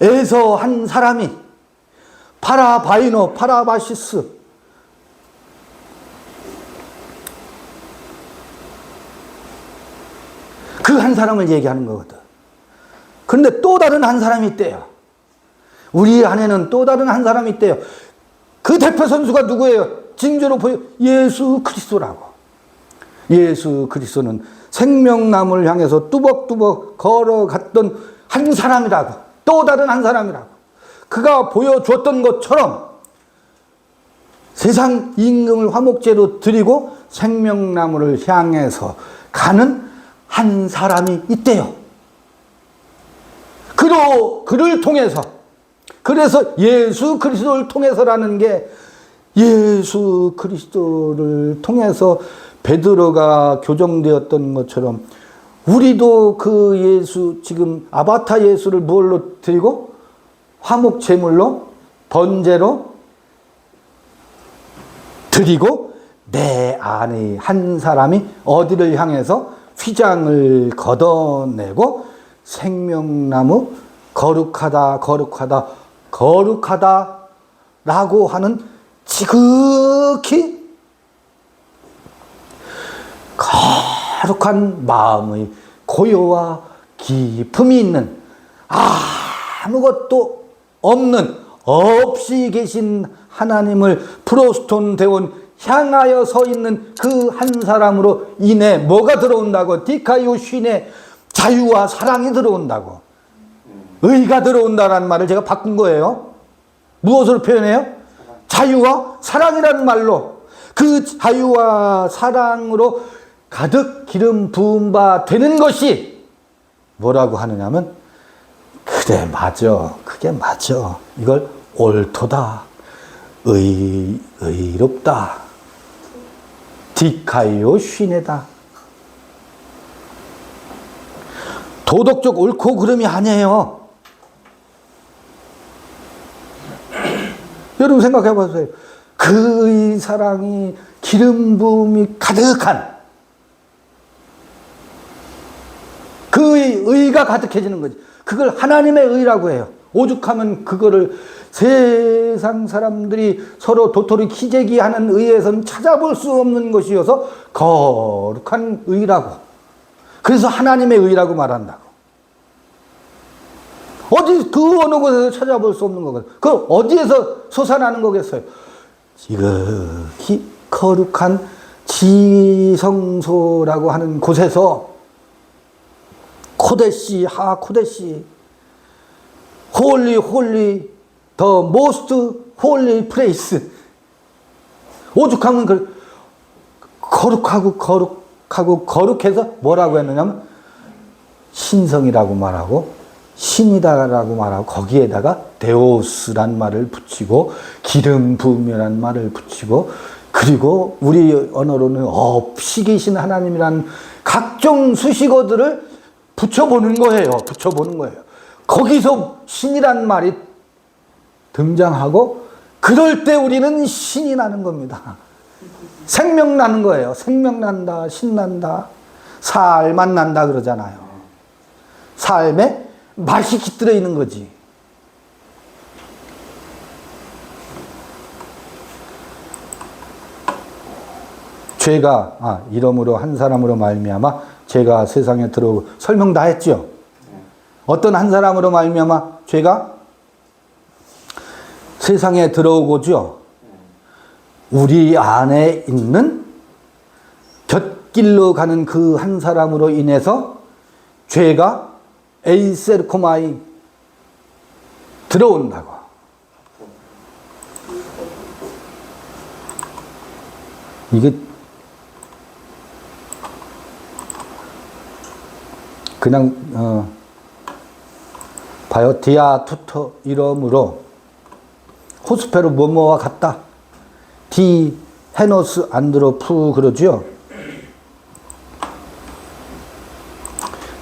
에서 한 사람이, 파라바이노, 파라바시스, 그 한 사람을 얘기하는 거거든. 그런데 또 다른 한 사람이 있대요. 우리 안에는 또 다른 한 사람이 있대요. 그 대표 선수가 누구예요? 징조로 보여 예수 그리스도라고. 예수 그리스도는 생명나무를 향해서 뚜벅뚜벅 걸어갔던 한 사람이라고. 또 다른 한 사람이라고. 그가 보여주었던 것처럼 세상 임금을 화목제로 드리고 생명나무를 향해서 가는 한 사람이 있대요. 그를 통해서, 그래서 예수 그리스도를 통해서라는 게, 예수 그리스도를 통해서 베드로가 교정되었던 것처럼 우리도 그 예수, 지금 아바타 예수를 무엇로 드리고? 화목 제물로, 번제로 드리고, 내 안의 한 사람이 어디를 향해서? 휘장을 걷어내고 생명나무, 거룩하다 라고 하는 지극히 거룩한 마음의 고요와 기품이 있는, 아무것도 없이 계신 하나님을 프로스톤 대원 향하여 서 있는 그 한 사람으로 인해 뭐가 들어온다고? 디카이오 쉰의 자유와 사랑이 들어온다고. 의가 들어온다는 말을 제가 바꾼 거예요. 무엇으로 표현해요? 자유와 사랑이라는 말로. 그 자유와 사랑으로 가득 기름 부은 바 되는 것이 뭐라고 하느냐면, 그래 맞아, 그게 맞아, 이걸 옳도다, 의롭다, 디카이오 쉰에다. 도덕적 옳고 그름이 아니에요. 여러분 생각해 보세요. 그의 사랑이, 기름 부음이 가득한, 그의 의가 가득해지는 거지. 그걸 하나님의 의라고 해요. 오죽하면 그거를 세상 사람들이 서로 도토리 키재기하는 의에서는 찾아볼 수 없는 것이어서 거룩한 의라고. 그래서 하나님의 의라고 말한다고. 어디 그 어느 곳에서 찾아볼 수 없는 거거든. 그 어디에서 솟아나는 거겠어요? 지극히 거룩한 지성소라고 하는 곳에서, 코데시 하 코데시, 홀리 더 모스트 홀리 플레이스. 오죽하면 거룩해서 뭐라고 했느냐면 신성이라고 말하고 신이다라고 말하고, 거기에다가 데오스란 말을 붙이고 기름 부음이라는 말을 붙이고, 그리고 우리 언어로는 없이 계신 하나님이라는 각종 수식어들을 붙여보는 거예요. 거기서 신이란 말이 등장하고, 그럴 때 우리는 신이 나는 겁니다. 생명 나는 거예요. 생명 난다, 신난다, 살만 난다 그러잖아요. 삶에 맛이 깃들어 있는 거지. 죄가 이러므로 한 사람으로 말미암아 죄가 세상에 들어오고 설명 다 했죠. 어떤 한 사람으로 말미암아 죄가 세상에 들어오고죠. 우리 안에 있는 곁길로 가는 그 한 사람으로 인해서 죄가 에이세르코마이 들어온다고. 이게 그냥 봐요. 디아 투터 이러므로 호스페르 뭐뭐와 같다. 디 헤노스 안드로프 그러죠.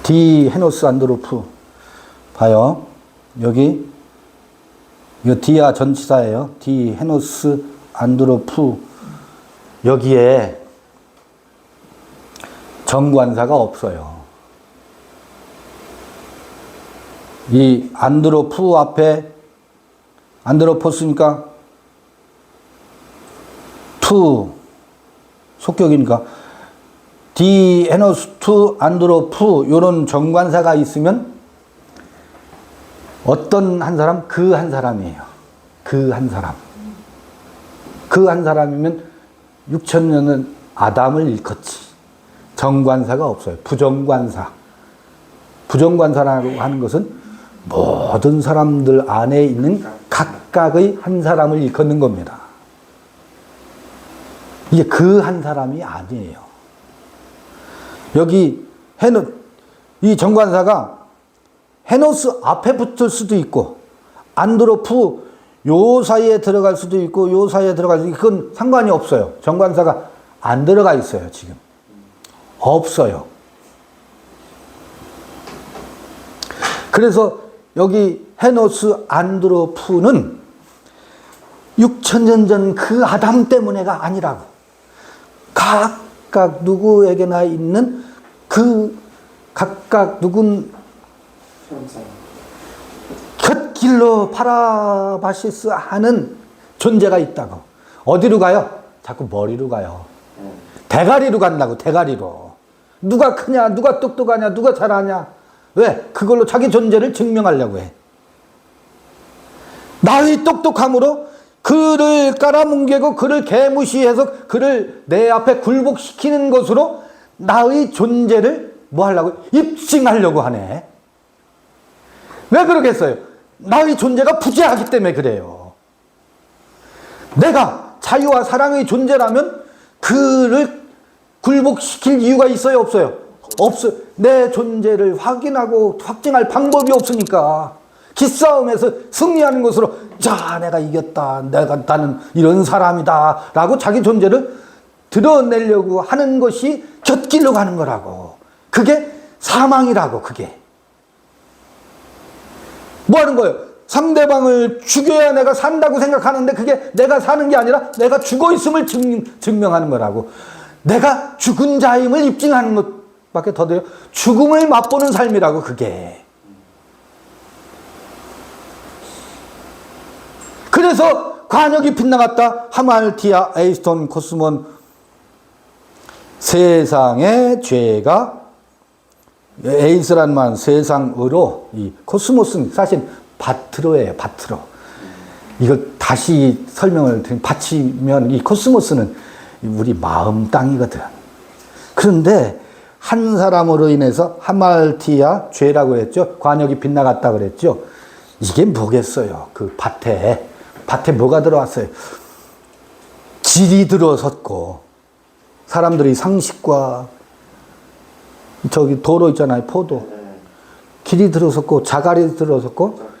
디 헤노스 안드로프 봐요. 여기 이거 디아 전치사예요. 디 헤노스 안드로프 여기에 정관사가 없어요. 이 안드로프 앞에 안드로포스니까 투 속격이니까 디 헤노스 투 안드로프 요런 정관사가 있으면 어떤 한 사람? 그 한 사람이에요. 그 한 사람. 그 한 사람이면 6,000년은 아담을 일컫지. 정관사가 없어요. 부정관사. 부정관사라고 하는 것은 모든 사람들 안에 있는 각각의 한 사람을 일컫는 겁니다. 이게 그 한 사람이 아니에요. 여기 이 정관사가 헤노스 앞에 붙을 수도 있고 안드로프 요 사이에 들어갈 수도 있고 요 사이에 들어갈 수도 있고 그건 상관이 없어요. 정관사가 안 들어가 있어요. 지금 없어요. 그래서 여기 헤노스 안드로프는 6,000년 전 그 아담 때문에가 아니라고. 각각 누구에게나 있는 그 각각 누군 곁길로 파라바시스 하는 존재가 있다고. 어디로 가요? 자꾸 머리로 가요. 대가리로 간다고. 대가리로. 누가 크냐, 누가 똑똑하냐, 누가 잘하냐. 왜? 그걸로 자기 존재를 증명하려고 해. 나의 똑똑함으로 그를 깔아뭉개고 그를 개무시해서 그를 내 앞에 굴복시키는 것으로 나의 존재를 뭐 하려고? 입증하려고 하네. 왜 그러겠어요? 나의 존재가 부재하기 때문에 그래요. 내가 자유와 사랑의 존재라면 그를 굴복시킬 이유가 있어요? 없어요? 없어요. 내 존재를 확인하고 확증할 방법이 없으니까 기싸움에서 승리하는 것으로 자 내가 이겼다. 나는 이런 사람이다 라고 자기 존재를 드러내려고 하는 것이 곁길로 가는 거라고. 그게 사망이라고. 그게 뭐 하는 거예요? 상대방을 죽여야 내가 산다고 생각하는데 그게 내가 사는 게 아니라 내가 죽어 있음을 증명하는 거라고. 내가 죽은 자임을 입증하는 것밖에 더 돼요. 죽음을 맛보는 삶이라고. 그게 그래서 관역이 빗나갔다. 하말티아 에이스톤 코스몬. 세상의 죄가 에이스란 말 세상으로 이 코스모스는 사실 바트로예요. 바트로. 이걸 다시 설명을 드리면 바치면 이 코스모스는 우리 마음 땅이거든. 그런데 한 사람으로 인해서 하말티아 죄라고 했죠. 관역이 빗나갔다 그랬죠. 이게 뭐겠어요? 그 밭에 뭐가 들어왔어요? 질이 들어섰고 사람들이 상식과 저기 도로 있잖아요. 포도. 길이 들어섰고 자갈이 들어섰고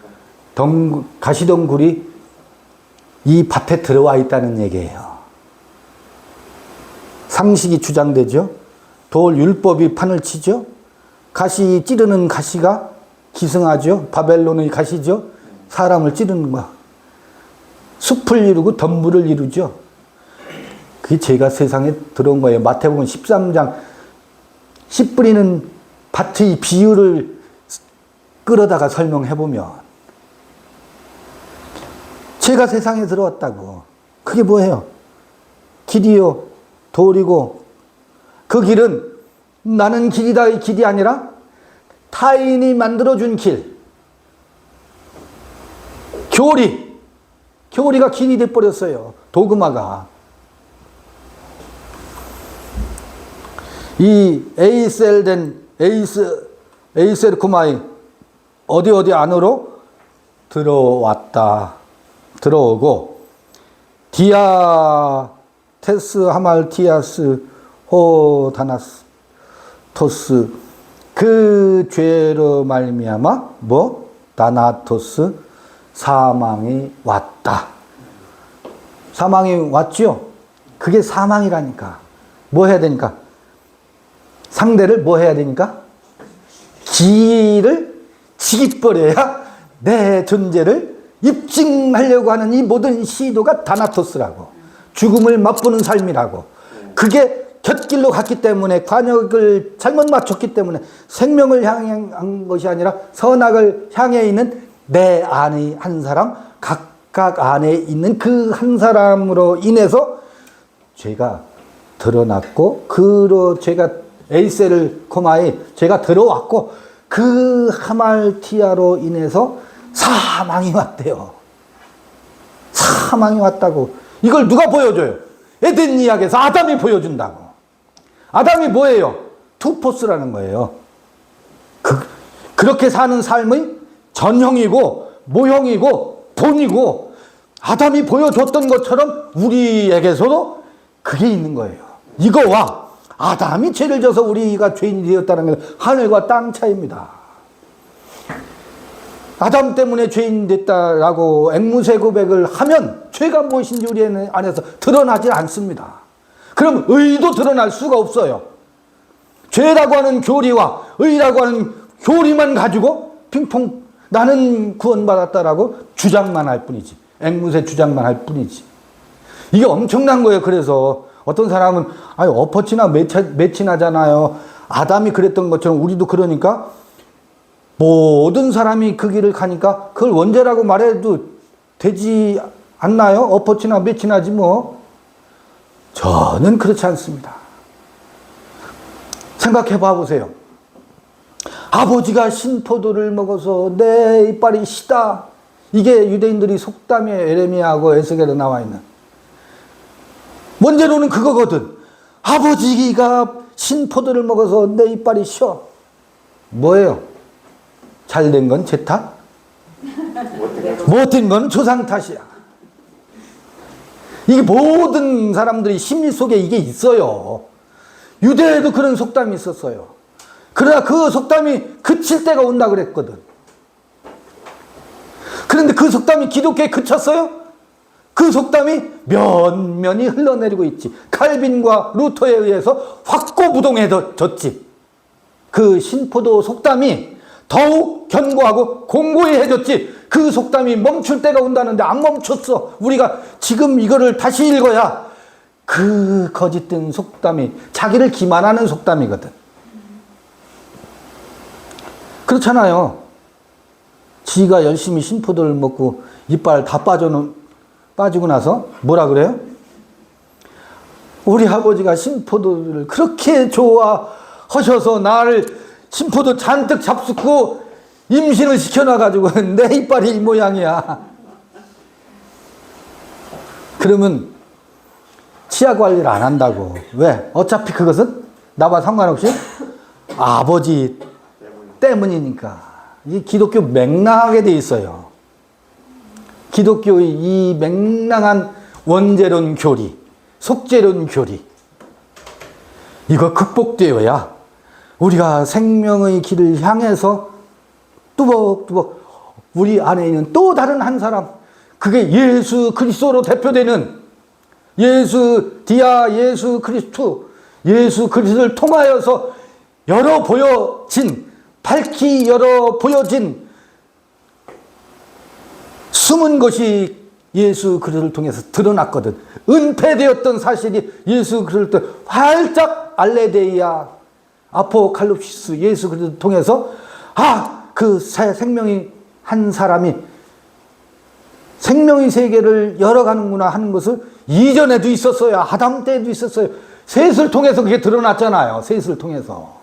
가시덩굴이 이 밭에 들어와 있다는 얘기예요. 상식이 주장되죠. 돌 율법이 판을 치죠. 가시 찌르는 가시가 기승하죠. 바벨론의 가시죠. 사람을 찌르는 거. 숲을 이루고 덤불을 이루죠. 그게 죄가 세상에 들어온 거예요. 마태복음 13장 씨 뿌리는 밭의 비유를 끌어다가 설명해보면 죄가 세상에 들어왔다고. 그게 뭐예요? 길이요, 돌이고 그 길은 나는 길이다의 길이 아니라 타인이 만들어준 길. 교리가 길이 돼버렸어요. 도그마가. 이 에이셀 쿠마이 어디 안으로 들어오고 디아테스 하말티아스 호다나스 토스 그 죄로 말미암아 다나토스 사망이 왔다. 사망이 왔죠? 그게 사망이라니까. 뭐 해야 되니까? 상대를 뭐 해야 되니까? 기를 지깃버려야 내 존재를 입증하려고 하는 이 모든 시도가 다나토스라고. 죽음을 맛보는 삶이라고. 그게 곁길로 갔기 때문에 관역을 잘못 맞췄기 때문에 생명을 향한 것이 아니라 선악을 향해 있는 내 안의 한 사람, 각각 안에 있는 그 한 사람으로 인해서 죄가 드러났고 제가 에이셀 코마에 죄가 들어왔고 그 하말티아로 인해서 사망이 왔대요. 사망이 왔다고. 이걸 누가 보여줘요? 에덴 이야기에서 아담이 보여준다고. 아담이 뭐예요? 투포스라는 거예요. 그렇게 사는 삶의 전형이고 모형이고 본이고 아담이 보여줬던 것처럼 우리에게서도 그게 있는 거예요. 이거와 아담이 죄를 져서 우리가 죄인이 되었다는 건 하늘과 땅 차이입니다. 아담 때문에 죄인 됐다라고 앵무새 고백을 하면 죄가 무엇인지 우리 안에서 드러나지 않습니다. 그럼 의도 드러날 수가 없어요. 죄라고 하는 교리와 의라고 하는 교리만 가지고 핑퐁 나는 구원받았다라고 주장만 할 뿐이지. 앵무새 주장만 할 뿐이지. 이게 엄청난 거예요. 그래서 어떤 사람은 엎어치나 매치나잖아요. 아담이 그랬던 것처럼 우리도 그러니까 모든 사람이 그 길을 가니까 그걸 원죄라고 말해도 되지 않나요? 엎어치나 매치나지 뭐. 저는 그렇지 않습니다. 생각해 봐 보세요. 아버지가 신포도를 먹어서 내 이빨이 시다. 이게 유대인들이 속담에 에레미야하고 에스겔에 나와 있는. 원제로는 그거거든. 아버지가 신포도를 먹어서 내 이빨이 쉬어. 뭐예요? 잘된 건 제 탓? 못된 건 조상 탓이야. 이게 모든 사람들이 심리 속에 이게 있어요. 유대에도 그런 속담이 있었어요. 그러나 그 속담이 그칠 때가 온다 그랬거든. 그런데 그 속담이 기독교에 그쳤어요? 그 속담이 면면이 흘러내리고 있지. 칼빈과 루터에 의해서 확고부동해졌지. 그 신포도 속담이 더욱 견고하고 공고히 해졌지. 그 속담이 멈출 때가 온다는데 안 멈췄어. 우리가 지금 이거를 다시 읽어야 그 거짓된 속담이 자기를 기만하는 속담이거든. 그렇잖아요. 지가 열심히 신포도를 먹고 이빨 다 빠지고 나서 뭐라 그래요? 우리 아버지가 신포도를 그렇게 좋아하셔서 나를 신포도 잔뜩 잡수고 임신을 시켜놔가지고 내 이빨이 이 모양이야. 그러면 치아 관리를 안 한다고. 왜? 어차피 그것은 나와 상관없이 아버지 때문이니까. 이 기독교 맹랑하게 돼 있어요. 기독교의 이 맹랑한 원죄론 교리, 속죄론 교리. 이거 극복되어야 우리가 생명의 길을 향해서 뚜벅뚜벅 우리 안에 있는 또 다른 한 사람, 그게 예수 그리스도로 대표되는 예수 그리스도, 예수 그리스도를 통하여서 밝히 열어 보여진 숨은 것이 예수 그리스도를 통해서 드러났거든. 은폐되었던 사실이 예수 그리스도를 활짝 알레데이아 아포칼립시스 예수 그리스도를 통해서 그 생명이 한 사람이 생명의 세계를 열어가는구나 하는 것을 이전에도 있었어요. 아담 때에도 있었어요. 셋을 통해서 그게 드러났잖아요. 셋을 통해서.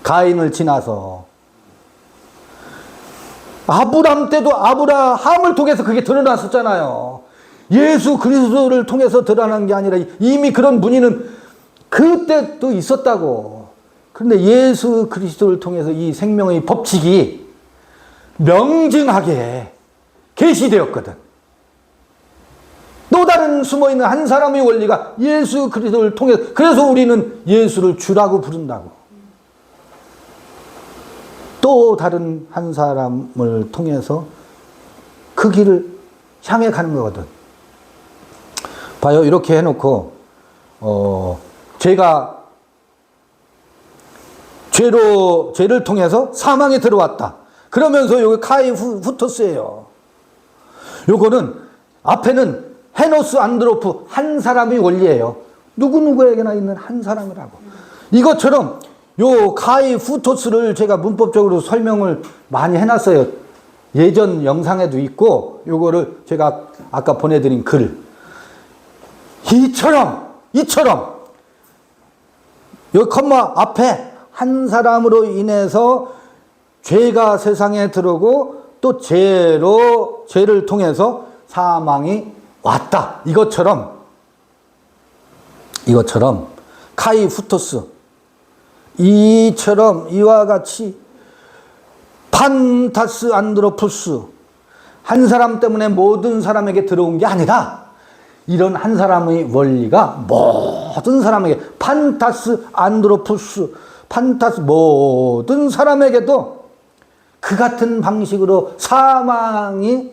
가인을 지나서. 아브람 때도 아브라함을 통해서 그게 드러났었잖아요. 예수 그리스도를 통해서 드러난 게 아니라 이미 그런 문의는 그때 또 있었다고. 그런데 예수 그리스도를 통해서 이 생명의 법칙이 명징하게 계시되었거든. 또 다른 숨어있는 한 사람의 원리가 예수 그리스도를 통해서, 그래서 우리는 예수를 주라고 부른다고. 또 다른 한 사람을 통해서 그 길을 향해 가는 거거든. 봐요. 이렇게 해놓고 죄를 통해서 사망에 들어왔다. 그러면서 여기 카이 후토스예요. 요거는 앞에는 헤노스 안드로프 한 사람의 원리예요. 누구에게나 있는 한 사람이라고. 이것처럼 요 카이 후토스를 제가 문법적으로 설명을 많이 해놨어요. 예전 영상에도 있고 요거를 제가 아까 보내드린 글. 이처럼 요 컴마 앞에 한 사람으로 인해서 죄가 세상에 들어오고 또 죄를 통해서 사망이 왔다. 이것처럼 카이 후토스 이와 같이 판타스 안드로푸스 한 사람 때문에 모든 사람에게 들어온 게 아니라 이런 한 사람의 원리가 모든 사람에게 판타스 안드로푸스 모든 사람에게도 그 같은 방식으로 사망이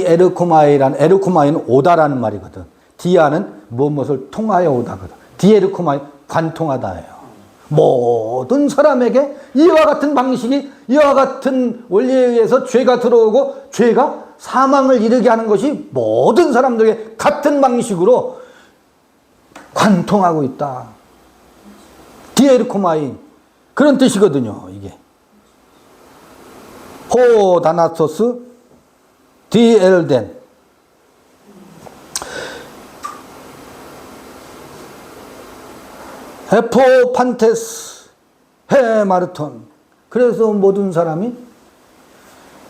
에르코마이는 오다라는 말이거든. 디아는 무엇을 통하여 오다거든. 디에르코마이 관통하다예요. 모든 사람에게 이와 같은 방식이, 이와 같은 원리에 의해서 죄가 들어오고 죄가 사망을 이르게 하는 것이 모든 사람들에게 같은 방식으로 관통하고 있다. 디에르코마이 그런 뜻이거든요. 이게 호다나토스 디엘덴 헤포판테스 헤마르톤. 그래서 모든 사람이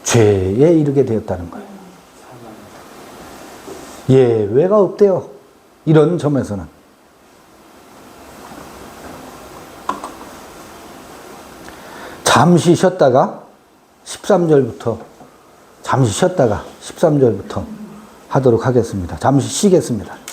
죄에 이르게 되었다는 거예요. 예외가 없대요. 이런 점에서는. 잠시 쉬었다가 13절부터 하도록 하겠습니다. 잠시 쉬겠습니다.